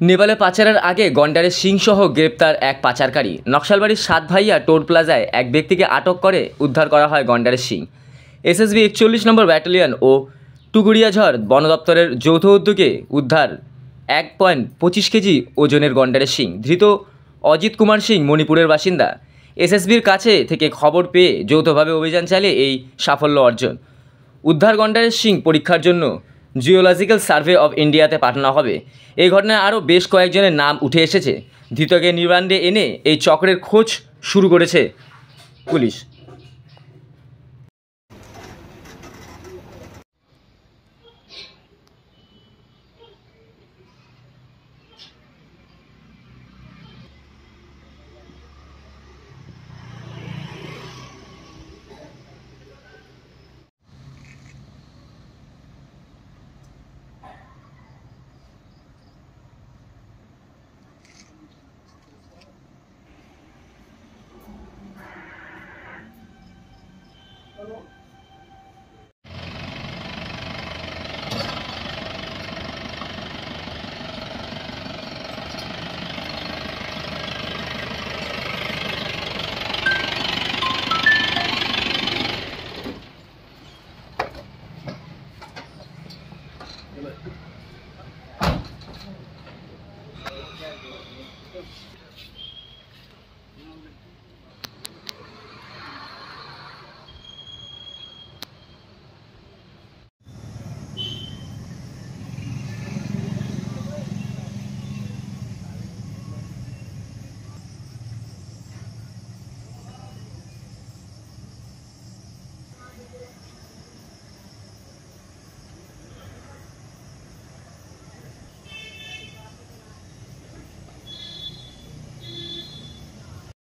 নেপালে পাচারের আগে গন্ডারের সিংসহ গ্রেপ্তার এক পাচারকারী। নকশালবাড়ির সাতভাইয়া টোল প্লাজায় এক ব্যক্তিকে আটক করে উদ্ধার করা হয় গন্ডারের সিং। এসএসবি 41 নম্বর ব্যাটালিয়ন ও টুগুড়িয়াঝড় বন দপ্তরের যৌথ উদ্যোগে উদ্ধার 1.25 কেজি ওজনের গন্ডারের সিং। ধৃত অজিত কুমার সিং মণিপুরের বাসিন্দা। এসএসবির কাছে থেকে খবর পেয়ে যৌথভাবে অভিযান চালিয়ে এই সাফল্য অর্জন। উদ্ধার গন্ডারের সিং পরীক্ষার জন্য জিওলজিক্যাল সার্ভে অফ ইন্ডিয়াতে পাঠানো হবে। এই ঘটনায় আরও বেশ কয়েকজনের নাম উঠে এসেছে। ধৃতকে রিমান্ডে এনে এই চক্রের খোঁজ শুরু করেছে পুলিশ।